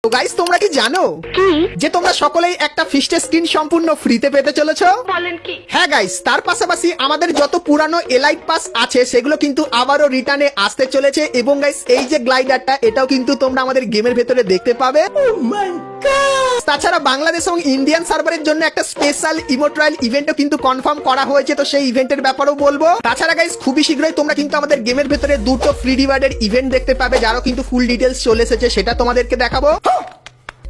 তো গাইস তোমরা কি জানো যে তোমরা সকলেই একটা ফিস্টের স্কিন সম্পূর্ণ ফ্রিতে পেতে চলেছো? বলেন কি? হ্যাঁ গাইস, তার পাশাপাশি আমাদের যত পুরানো এলাইট পাস আছে সেগুলো কিন্তু আবারও রিটার্নে আসতে চলেছে এবং গাইস এই যে গ্লাইডারটা এটাও কিন্তু তোমরা আমাদের গেমের ভেতরে দেখতে পাবে। তাছাড়া বাংলাদেশ এবং ইন্ডিয়ান সার্ভারের জন্য একটা স্পেশাল ইমো ট্রায়াল ইভেন্টও কিন্তু কনফার্ম করা হয়েছে, তো সেই ইভেন্টের ব্যাপারেও বলবো। তাছাড়া গাইস খুবই শীঘ্রই তোমরা কিন্তু আমাদের গেমের ভেতরে দুটো ফ্রি রিওয়ার্ডের ইভেন্ট দেখতে পাবে, যারও কিন্তু ফুল ডিটেলস চলে এসেছে, সেটা তোমাদেরকে দেখাবো।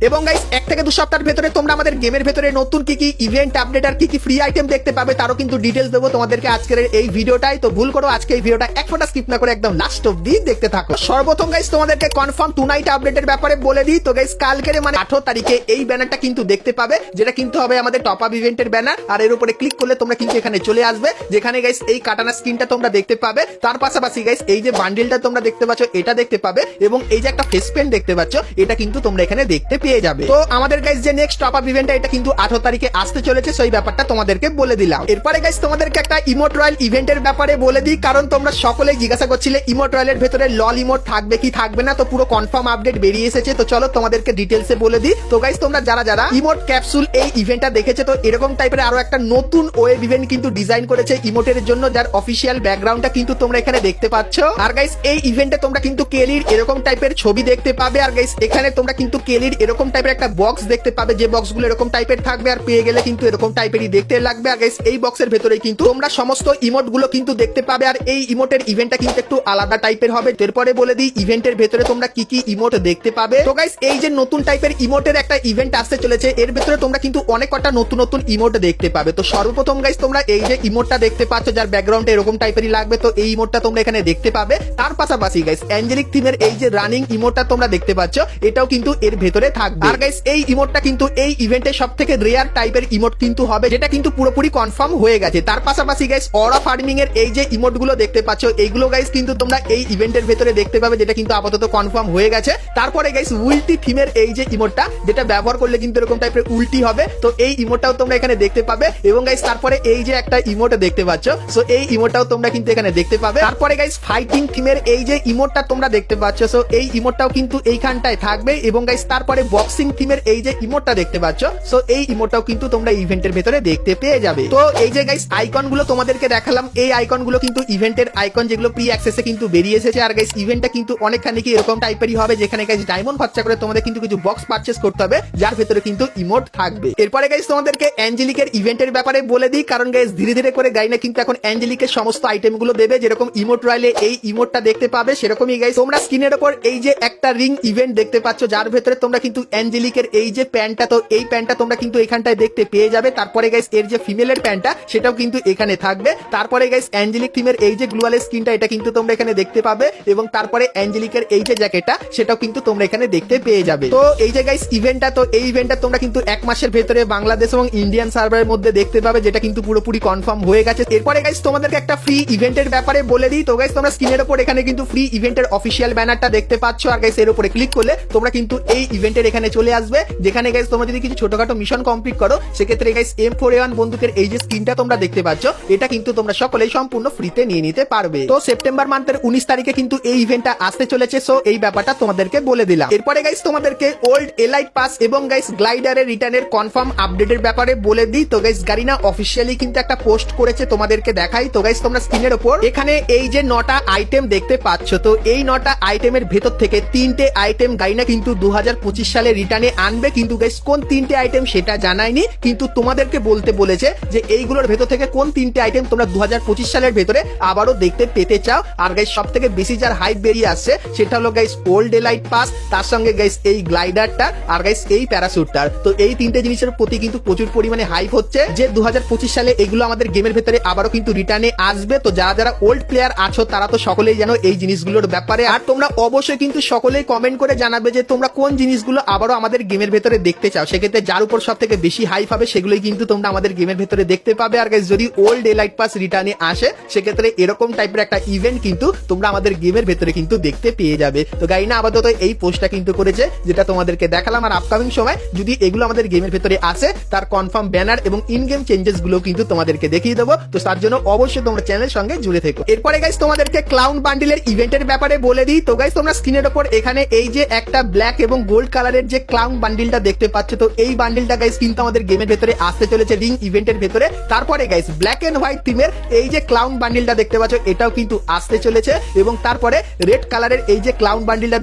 এবং গাইস 1 থেকে 2 সপ্তাহের ভেতরে তোমরা আমাদের গেমের ভেতরে নতুন কি কি ইভেন্ট আপডেট আর কি কি ফ্রি আইটেম দেখতে পাবে তারও কিন্তু ডিটেলস দেবো তোমাদেরকে আজকের এই ভিডিওটাই। তো ভুল করো আজকে এই ভিডিওটা এক ফোঁটা স্কিপ না করে একদম লাস্ট অবধি দেখতে থাকো। সর্বপ্রথম গাইস তোমাদেরকে কনফার্ম টু নাইট আপডেটের ব্যাপারে বলে দিই। তো গাইস কালকের মানে 18 তারিখে এই ব্যানারটা কিন্তু দেখতে পাবে, যেটা কিন্তু হবে আমাদের টপ আপ ইভেন্টের ব্যানার। আর এর উপরে ক্লিক করলে তোমরা কিন্তু এখানে চলে আসবে, যেখানে গাইস এই কাটানা স্ক্রিনটা তোমরা দেখতে পাবে। তার পাশাপাশি গাইস এই যে বান্ডেলটা তোমরা দেখতে পাচ্ছ এটা দেখতে পাবে, এবং এই যে একটা ফেস পেন দেখতে পাচ্ছ এটা কিন্তু তোমরা এখানে দেখতে পেয়ে যাবে। তো আমাদের গাইস যে নেক্সট টপ আপ ইভেন্টটা এটা কিন্তু 18 তারিখে আসতে চলেছে, সেই ব্যাপারটা তোমাদেরকে বলে দিলাম। এরপরে গাইস তোমাদেরকে একটা ইমোট রয়্যাল ইভেন্টের ব্যাপারে বলে দিই, কারণ তোমরা সকলেই জিজ্ঞাসা করছিলে ইমোট রয়্যালের ভেতরে লল ইমোট থাকবে কি থাকবে না। তো পুরো কনফার্ম আপডেট বেরিয়ে এসেছে, তো চলো তোমাদেরকে ডিটেলসে বলে দিই। তো গাইস তোমরা যারা যারা ইমোট ক্যাপসুল এই ইভেন্টটা দেখেছে, তো এরকম টাইপের আরো একটা নতুন ওয়েব ইভেন্ট কিন্তু ডিজাইন করেছে ইমোটের জন্য, যার অফিসিয়াল ব্যাকগ্রাউন্ডটা কিন্তু তোমরা এখানে দেখতে পাচ্ছ। আর গাইস এই ইভেন্টে তোমরা কিন্তু কেলির এরকম টাইপের ছবি দেখতে পাবে। আর গাইস এখানে তোমরা কিন্তু কেলির এরকম টাইপের একটা বক্স দেখতে পাবে, যে বক্সগুলো এরকম টাইপের থাকবে, আর পেয়ে গেলে কিন্তু এরকম টাইপেরই দেখতে লাগবে। আর গাইস এই বক্সের ভেতরে কিন্তু তোমরা সমস্ত ইমোট গুলো কিন্তু দেখতে পাবে, আর এই ইমোটের ইভেন্টটা কিন্তু একটু আলাদা টাইপের হবে। এরপরে বলে দিই ইভেন্টের ভেতরে তোমরা কি কি ইমোট দেখতে পাবে। তো গাইস এই যে নতুন টাইপের ইমোটের একটা ইভেন্ট আসতে চলেছে, এর ভেতরে তোমরা কিন্তু অনেক কটা নতুন নতুন ইমোট দেখতে পাবে। তো সর্বপ্রথম গাইস তোমরা এই যে ইমোটটা দেখতে পাচ্ছ, যার ব্যাকগ্রাউন্ডে এরকম টাইপেরই লাগবে, তো এই ইমোটটা তোমরা এখানে দেখতে পাবে। তার পাশাপাশি গাইস অ্যাঞ্জেলিক থিমের এই যে রানিং ইমোটটা তোমরা দেখতে পাচ্ছ এটাও কিন্তু এর ভেতরে থাকবে। আর গাইস এই ইমোটটা কিন্তু এই ইভেন্টের সবথেকে রেয়ার টাইপের ইমোট কিন্তু হবে, যেটা কিন্তু পুরোপুরি কনফার্ম হয়ে গেছে। তার পাশাপাশি গাইস অরা ফার্মিং এর এই যে ইমোট গুলো দেখতে পাচ্ছ এইগুলো গাইস কিন্তু তোমরা এই ইভেন্টের ভেতরে দেখতে পাবে, যেটা কিন্তু আপাতত কনফার্ম হয়ে গেছে। তারপরে গাইস উল্টি থিমের এই যে ইমোটটা, যেটা ব্যবহার করলে কিন্তু এরকম টাইপের উল্টি হবে, তো এই ইমোটটাও তোমরা এখানে দেখতে পাবে। এবং গাইস তারপরে এই যে একটা ইমোট দেখতে পাচ্ছ, সো এই ইমোটটাও তোমরা কিন্তু এখানে দেখতে পাবে। তারপরে গাইস ফাইটিং থিমের এই যে ইমোটটা তোমরা দেখতে পাচ্ছ, সো এই ইমোটটাও কিন্তু এইখানটায় থাকবে। এবং গাইস তারপরে বক্সিং থিমের এই যে ইমোটটা দেখতে পাচ্ছ, সো এই ইমোটটাও কিন্তু তোমরা ইভেন্টের ভেতরে দেখতে পেয়ে যাবে। তো এই যে গাইস আইকন গুলো তোমাদেরকে দেখালাম, এই আইকন গুলো কিন্তু ইভেন্টের আইকন, যেগুলো প্রি অ্যাক্সেসে কিন্তু বেরিয়ে এসেছে। আর গাইস ইভেন্টটা কিন্তু অনেকখানি কি এরকম টাইপেরই হবে, যেখানে গাইস ডায়মন্ড খরচা করে তোমাদের কিন্তু কিছু বক্স পারচেজ করতে হবে, যার ভেতরে কিন্তু ইমোট থাকবে। এরপরে গাইস তোমাদেরকে অ্যাঞ্জেলিকের ইভেন্টের ব্যাপারে বলে দিই, কারণ গাইস ধীরে ধীরে করে গাইনা কিন্তু এখন অ্যাঞ্জেলিকের সমস্ত আইটেম গুলো দেবে। যেরকম ইমোট রয়্যালে এই ইমোটটা দেখতে পাবে, সেরকমই গাইস তোমরা স্ক্রিনের উপর এই যে একটা রিং ইভেন্ট দেখতে পাচ্ছ, যার ভেতরে তোমরা কিন্তু অ্যাঞ্জেলিকের এই যে প্যান্টটা, তো এই প্যান্টটা তোমরা কিন্তু এখানটায় দেখতে পেয়ে যাবে। তারপরে গাইস এর যে ফিমেলের প্যান্টটা সেটাও কিন্তু এখানে থাকবে। তারপরে গাইস অ্যাঞ্জেলিক থিমের এই যে গ্লুয়ালের স্কিনটা এটা কিন্তু তোমরা এখানে দেখতে পাবে, এবং তারপরে অ্যাঞ্জেলিকের এই যে জ্যাকেটটা সেটাও কিন্তু তোমরা এখানে দেখতে পেয়ে যাবে। তো এই যে গাইস ইভেন্টটা, তো এই ইভেন্টটা তোমরা কিন্তু 1 মাসের ভেতরে বাংলাদেশ এবং ইন্ডিয়ান সার্ভারের মধ্যে দেখতে পাবে, যেটা কিন্তু পুরোপুরি কনফার্ম হয়ে গেছে। এরপরে গাইস তোমাদেরকে একটা ফ্রি ইভেন্টের ব্যাপারে বলে দিই। তো গাইস তোমরা স্ক্রিনের উপর এখানে কিন্তু ফ্রি ইভেন্টের অফিসিয়াল ব্যানারটা দেখতে পাচ্ছ। আর গাইস এর উপরে ক্লিক করলে তোমরা কিন্তু এই ইভেন্টের এখানে চলে আসবে, যেখানে গাইস তোমরা যদি কিছু ছোটখাটো মিশন কমপ্লিট করো, সেক্ষেত্রে গাইস M4A1 বন্দুকের এই যে স্ক্রিনটা তোমরা দেখতে পাচ্ছ, এটা কিন্তু তোমরা সকলেই সম্পূর্ণ ফ্রিতে নিয়ে নিতে পারবে। তো সেপ্টেম্বর মান্থের 19 তারিখে কিন্তু এই ইভেন্টটা আসতে চলেছে, সো এই ব্যাপারটা তোমাদেরকে বলে দিলাম। এরপরে গাইস তোমাদেরকে ওল্ড এলাইট পাস এবং গাইস গ্লাইডারের রিটার্নের কনফার্ম আপডেটের ব্যাপারে বলে দিই। তো গাইস গারিনা অফিসিয়ালি কিন্তু একটা পোস্ট করেছে, তোমাদেরকে দেখাই। তো গাইস তোমরা স্ক্রিনের উপর এখানে এই যে 9টা আইটেম দেখতে পাচ্ছ, তো এই 9টা আইটেমের ভেতর থেকে 3টে আইটেম গারিনা কিন্তু 2025 সালে রিটার্নে আনবে। কিন্তু গাইস কোন 3টে আইটেম সেটা জানায়নি, কিন্তু তোমাদেরকে বলতে বলেছে যে এইগুলোর ভেতর থেকে কোন 3টে আইটেম তোমরা 2025 সালের ভেতরে আবারও দেখতে পেতে চাও। আর গাইস সব থেকে বেশি যার হাইপ বেরিয়ে আসছে সেটা হলো গাইস ওল্ড এলাইট পাস, তার সঙ্গে গাইস এই গ্লাইডারটা, আর গাইস এই প্যারাশুটটার। তো এই 3টে জিনিসের প্রতি কিন্তু প্রচুর পরিমাণে হাইপ হচ্ছে, যে 2025 সালে এগুলো আমাদের গেমের ভেতরে আবারও কিন্তু রিটার্নে আসবে। তো যারা যারা ওল্ড প্লেয়ার আছো তারা তো সকলেই জানো এই জিনিসগুলোর ব্যাপারে। আর তোমরা অবশ্যই কিন্তু সকলেই কমেন্ট করে জানাবে যে তোমরা কোন জিনিসগুলো আবারও আমাদের গেমের ভেতরে দেখতে চাও। সেক্ষেত্রে যার উপর সব থেকে বেশি হাইপ হবে সেগুলোই কিন্তু তোমরা আমাদের গেমের ভেতরে দেখতে পাবে। আর গাইস যদি ওল্ড এলাইট পাস রিটার্নে আসে, সেক্ষেত্রে এরকম টাইপের একটা ইভেন্ট কিন্তু তোমরা আমাদের গেমের ভেতরে কিন্তু দেখতে পেয়ে যাবে। তো গাইনা আপাতত এই পোস্টটা কিন্তু করেছে, যেটা তোমাদেরকে দেখালাম। আর আপকামিং সময় যদি এগুলো আমাদের গেমের ভেতরে আসে, তার কনফার্ম ব্যানার এবং ইন গেম চেঞ্জেস গুলো কিন্তু তোমাদেরকে দেখিয়ে দেবো। তো তার জন্য অবশ্যই তোমরা চ্যানেলের সঙ্গে জুড়ে থেকো। এরপরে গাইস তোমাদেরকে ক্লাউন বান্ডিলের ইভেন্টের ব্যাপারে বলে দিই। তো গাইস তোমরা স্ক্রিনের উপর এখানে এই যে একটা ব্ল্যাক এবং গোল্ড কালারের কালারের যে ক্লাউন বান্ডিলটা দেখতে পাচ্ছ, তো এই বান্ডিলটা গাইস কিন্তু আমাদের গেমের ভেতরে আসতে চলেছে রিং ইভেন্টের ভেতরে। তারপরে গাইস ব্ল্যাক এন্ড হোয়াইট থিমের এই যে ক্লাউন বান্ডিলটা দেখতে পাচ্ছ, এটাও কিন্তু আসতে চলেছে। এবং তারপরে রেড কালারের এই যে ক্লাউন বান্ডিলটা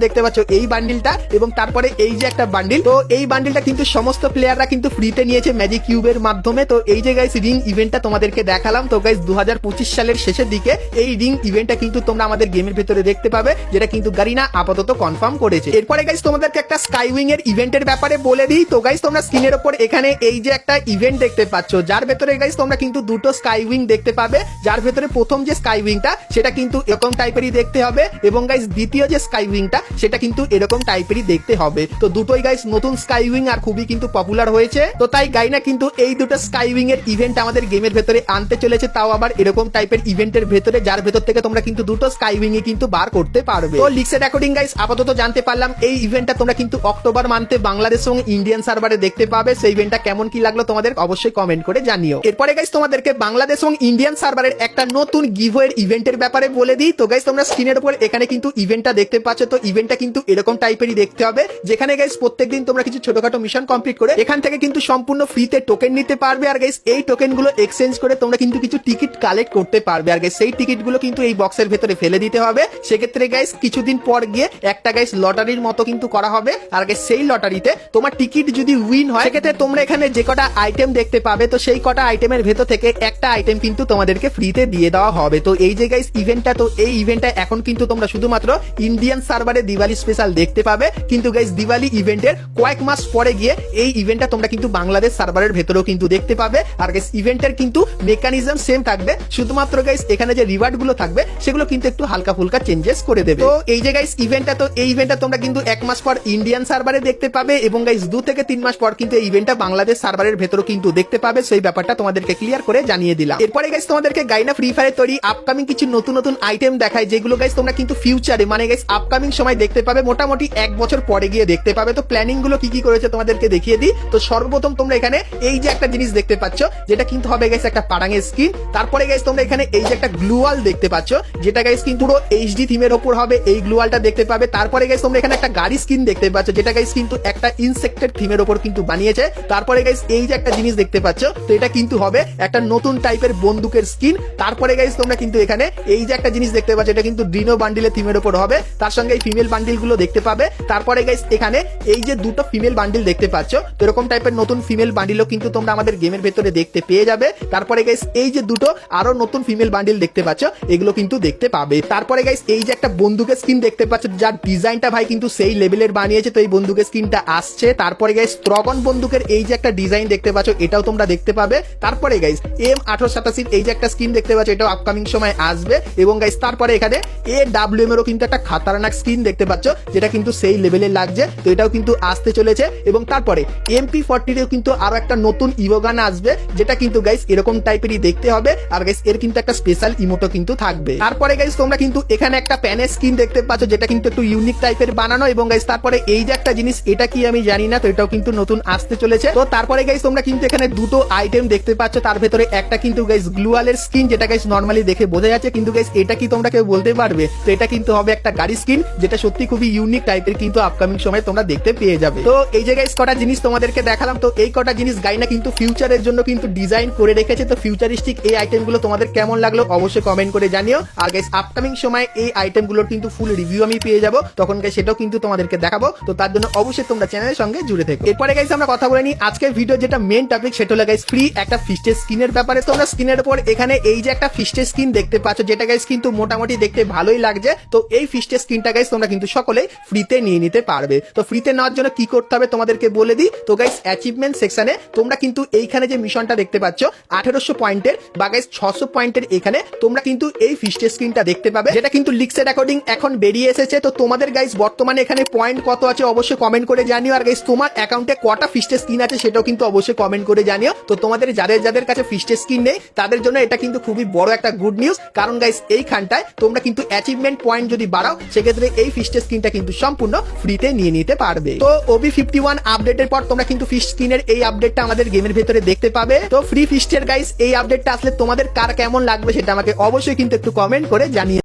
দেখতে পাচ্ছ, এই বান্ডিলটা, এবং তারপরে এই যে একটা বান্ডিল, তো এই বান্ডিলটা কিন্তু সমস্ত প্লেয়াররা কিন্তু ফ্রিতে নিয়েছে ম্যাজিক কিউবের মাধ্যমে। তো এই যে গাইস রিং ইভেন্টটা তোমাদেরকে দেখালাম। তো গাইস 2025 সালের শেষের দিকে এই রিং ইভেন্টটা কিন্তু তোমরা আমাদের গেমের ভেতরে দেখতে পাবে, যেটা কিন্তু গারিনা আপাতত কনফার্ম করেছে। এরপরে গাইস তোমাদেরকে একটা স্কাইউইং এর ইভেন্টের ব্যাপারে বলে দিই। তো গাইস তোমরা স্ক্রিনের উপর এখানে এই যে একটা ইভেন্ট দেখতে পাচ্ছ, যার ভেতরে গাইস তোমরা কিন্তু দুটো স্কাইউইং দেখতে পাবে। যার ভেতরে প্রথম যে স্কাইউইংটা সেটা কিন্তু এরকম টাইপেরই দেখতে হবে, এবং গাইস দ্বিতীয় যে স্কাইউইংটা সেটা কিন্তু এরকম টাইপেরই দেখতে হবে। তো দুটোই গাইস নতুন স্কাইউইং আর খুবই কিন্তু পপুলার হয়েছে। তো তাই গাইনা কিন্তু এই দুটো স্কাইউইং এর ইভেন্ট আমাদের গেমের ভেতরে আনতে চলেছে, তাও আবার এরকম টাইপের ইভেন্টের ভেতরে, যার ভেতর থেকে তোমরা কিন্তু দুটো স্কাইউইং এ কিন্তু বার করতে পারবে। তো লিক্সের অ্যাকর্ডিং গাইস আপাতত জানতে পারলাম এই ইভেন্টটা তোমরা কিন্তু অক্টোবর মান্থে বাংলাদেশ এবং ইন্ডিয়ান সার্ভারে দেখতে পাবে। সেই ইভেন্টটা কেমন কি লাগলো তোমাদের অবশ্যই কমেন্ট করে জানিও। এরপরে গাইস তোমাদেরকে বাংলাদেশ এবং ইন্ডিয়ান সার্ভারের একটা নতুন গিভওয়ের ইভেন্টের ব্যাপারে বলে দিই। তো গাইস তোমরা স্ক্রিনের উপর এখানে কিন্তু ইভেন্টটা দেখতে পাচ্ছ। তো ইভেন্টটা কিন্তু এরকম টাইপেরই দেখতে হবে, যেখানে গাইস প্রত্যেকদিন তোমরা কিছু ছোটখাটো মিশন কমপ্লিট করে এখান থেকে কিন্তু সম্পূর্ণ ফ্রিতে টোকেন নিতে পারবে। আর গাইস এই টোকেন গুলো এক্সচেঞ্জ করে তোমরা কিন্তু কিছু টিকিট কালেক্ট করতে পারবে। আর গাইস সেই টিকিট গুলো কিন্তু এই বক্সের ভেতরে ফেলে দিতে হবে। সেক্ষেত্রে গাইস কিছুদিন পর গিয়ে একটা গাইস লটারির মতো কিন্তু করা হবে। আর গাইস সেই লটারিতে তোমার টিকিট যদি উইন হয়, সেক্ষেত্রে তোমরা এখানে যে কটা আইটেম দেখতে পাবে, তো সেই কটা আইটেমের ভেতর থেকে একটা আইটেম কিন্তু তোমাদেরকে ফ্রিতে দিয়ে দেওয়া হবে। তো এই যে গাইস ইভেন্টটা, তো এই ইভেন্টটা এখন কিন্তু তোমরা শুধুমাত্র ইন্ডিয়ান সার্ভারে দিওয়ালি স্পেশাল দেখতে পাবে, কিন্তু গাইস দিওয়ালি ইভেন্টের কয়েক মাস পরে গিয়ে এই ইভেন্টটা তোমরা কিন্তু বাংলাদেশ সার্ভারের ভেতরেও কিন্তু দেখতে পাবে। আর গাইস ইভেন্টের কিন্তু মেকানিজম সেম থাকবে, শুধুমাত্র গাইস এখানে যে রিওয়ার্ড গুলো থাকবে সেগুলো কিন্তু একটু হালকা ফুলকা চেঞ্জেস করে দেবে। তো এই যে গাইস ইভেন্টটা, তো এই ইভেন্টটা তোমরা কিন্তু এক মাস পর ইন্ডিয়ান সার্ভারে দেখতে পাবে, এবং গাইস 2 থেকে 3 মাস পর কিন্তু এই ইভেন্টটা বাংলাদেশ সার্ভারের ভেতরেও কিন্তু দেখতে পাবে। সেই ব্যাপারটা তোমাদেরকে ক্লিয়ার করে জানিয়ে দিলাম। এরপরে গাইস তোমাদেরকে গাইনা ফ্রি ফায়ারে তৈরি আপকামিং কিছু নতুন নতুন আইটেম দেখায়, যেগুলো গাইস তোমরা কিন্তু ফিউচারে মানে গাইস আপকামিং সময় দেখতে পাবে, মোটামুটি 1 বছর পরে গিয়ে দেখতে পাবে। তো প্ল্যানিং গুলো কি কি করেছে তোমাদেরকে দেখিয়ে দিই। তো সর্বপ্রথম তোমরা এখানে এই যে একটা জিনিস দেখতে পাচ্ছ, যেটা কিন্তু হবে গাইস একটা পারাঙের স্কিন। তারপরে গাইস তোমরা এখানে এই যে একটা গ্লুয়াল দেখতে পাচ্ছ, যেটা গাইস কিন্তু পুরো এইচডি থিমের উপর হবে, এই গ্লুয়ালটা দেখতে পাবে। তারপরে গাইস তোমরা এখানে একটা গাড়ি স্কিন দেখতে পাচ্ছ, যেটা গাইস কিন্তু একটা ইনসেক্টেড থিমের উপর কিন্তু বানিয়েছে। তারপরে গাইস এই যে একটা জিনিস দেখতে পাচ্ছ, তো এটা কিন্তু হবে একটা নতুন টাইপের বন্দুকের স্কিন। তারপরে গাইস তোমরা কিন্তু এখানে এই যে একটা জিনিস দেখতে পাচ্ছ, এটা কিন্তু ডিনো বান্ডিলের থিমের উপর হবে, তার সঙ্গে এই ফিমেল বান্ডিল গুলো দেখতে পাবে। তারপরে গাইস এখানে এই যে দুটো ফিমেল বান্ডিল দেখতে পাচ্ছ, তো এরকম টাইপের নতুন ফিমেল বান্ডিলও কিন্তু তোমরা আমাদের গেমের ভেতরে দেখতে পেয়ে যাবে। তারপরে গাইস এই যে দুটো আরো নতুন ফিমেল বান্ডিল দেখতে পাচ্ছ, এগুলো কিন্তু দেখতে পাবে। তারপরে গাইস এই যে একটা বন্দুকের স্কিন দেখতে পাচ্ছ, যার ডিজাইনটা ভাই কিন্তু সেই লেভেলের বানিয়েছে, তো এই বন্দুকের স্কিনটা আসছে। তারপরে গাইস ড্রাগন বন্দুকের এই যে একটা ডিজাইন দেখতে পাচ্ছ, এটাও তোমরা দেখতে পাবে। তারপরে গাইস M1887 এই যে একটা স্কিন দেখতে পাচ্ছ, এটাও আপকামিং সময় আসবে। এবং গাইস তারপরে এখানে AWM এরও কিন্তু একটা খাতারনাক স্কিন দেখতে পাচ্ছ, যেটা কিন্তু সেই লেভেলের লাগছে, তো এটাও কিন্তু আসতে চলেছে। এবং তারপরে MP40 এরও কিন্তু আরো একটা নতুন ইভোগান আসবে, যেটা কিন্তু গাইস এরকম টাইপেরই দেখতে হবে। আর গাইস এর কিন্তু একটা স্পেশাল ইমোটো কিন্তু থাকবে। তারপরে গাইস তোমরা কিন্তু এখানে একটা প্যানের স্কিন দেখতে পাচ্ছ, যেটা কিন্তু একটু ইউনিক টাইপের বানানো। এবং গাইস তারপরে এই যে একটা জিনিস, এটা কি আমি জানি না, তো এটাও কিন্তু নতুন আসতে চলেছে। তো তারপরে গাইস তোমরা কিন্তু এখানে দুটো আইটেম দেখতে পাচ্ছ, তার ভেতরে একটা কিন্তু গাইস গ্লুয়ালের স্কিন, যেটা গাইস নরমালি দেখে বোঝা যাচ্ছে, কিন্তু গাইস এটা কি তোমরা কেউ বলতে পারবে? তো এটা কিন্তু হবে একটা গাড়ি স্কিন, যেটা সত্যি খুবই ইউনিক টাইপের কিন্তু আপকামিং সময় তোমরা দেখতে পেয়ে যাবে। তো এই যে গাইস কটা জিনিস তোমাদেরকে দেখালাম, তো এই কটা জিনিস গাইনা কিন্তু ফিউচারের জন্য কিন্তু ডিজাইন করে রেখেছে। তো ফিউচারিস্টিক এই আইটেমগুলো তোমাদের কেমন লাগলো অবশ্যই কমেন্ট করে জানিও। আর গাইস আপকামিং সময় এই আইটেমগুলোর কিন্তু ফুল রিভিউ আমি পেয়ে যাবো, তখন গাইস সেটাও কিন্তু তোমাদেরকে দেখাবো। তো তার জন্য অবশ্যই তোমরা চ্যানেলের সঙ্গে জুড়ে থেকো। এরপরে গাইস আমরা কথা বলে নিই আজকের ভিডিও যেটা মেন টপিক, সেটা হলো গাইস ফ্রি একটা ফিস্টের স্কিনের ব্যাপারে। তোমরা স্ক্রিনের উপর এখানে এই যে একটা ফিস্টের স্কিন দেখতে পাচ্ছ, যেটা গাইস কিন্তু মোটামুটি দেখতে ভালোই লাগছে। তো এই ফিস্টের স্কিনটা গাইস তোমরা কিন্তু সকলেই ফ্রিতে নিয়ে নিতে পারবে। তো ফ্রিতে নেওয়ার জন্য কি করতে হবে তোমাদেরকে বলে দিই। তো গাইস অ্যাচিভমেন্ট সেকশনে তোমরা কিন্তু এইখানে যে মিশনটা দেখতে পাচ্ছ 1800 পয়েন্টের বা গাইস 600 পয়েন্টের, এখানে তোমরা কিন্তু এই ফিস্টের স্কিনটা দেখতে পাবে, যেটা কিন্তু লিক্সের অ্যাকর্ডিং এখন বেরিয়ে এসেছে। তো তোমাদের গাইস বর্তমানে এখানে পয়েন্ট কত আছে অবশ্যই কমেন্ট করে জানিও। আর গাইস তোমার অ্যাকাউন্টে কটা ফিস্টের স্কিন আছে সেটাও কিন্তু অবশ্যই কমেন্ট করে জানিও। তো তোমাদের যাদের যাদের কাছে ফিস্টের স্কিন নেই তাদের জন্য এটা কিন্তু খুবই বড় একটা গুড নিউজ, কারণ গাইস এইখানটায় তোমরা কিন্তু অ্যাচিভমেন্ট পয়েন্ট যদি বাড়াও, সেক্ষেত্রে এই ফিস্টের স্কিনটা কিন্তু সম্পূর্ণ ফ্রিতে নিয়ে নিতে পারবে। তো OB51 আপডেটের পর তোমরা কিন্তু ফিস্ট স্কিনের এই আপডেটটা আমাদের গেমের ভেতরে দেখতে পাবে। তো ফ্রি ফিস্টের গাইস এই আপডেটটা আসলে তোমাদের কার কেমন লাগবে সেটা আমাকে অবশ্যই কিন্তু একটু কমেন্ট করে জানিয়ে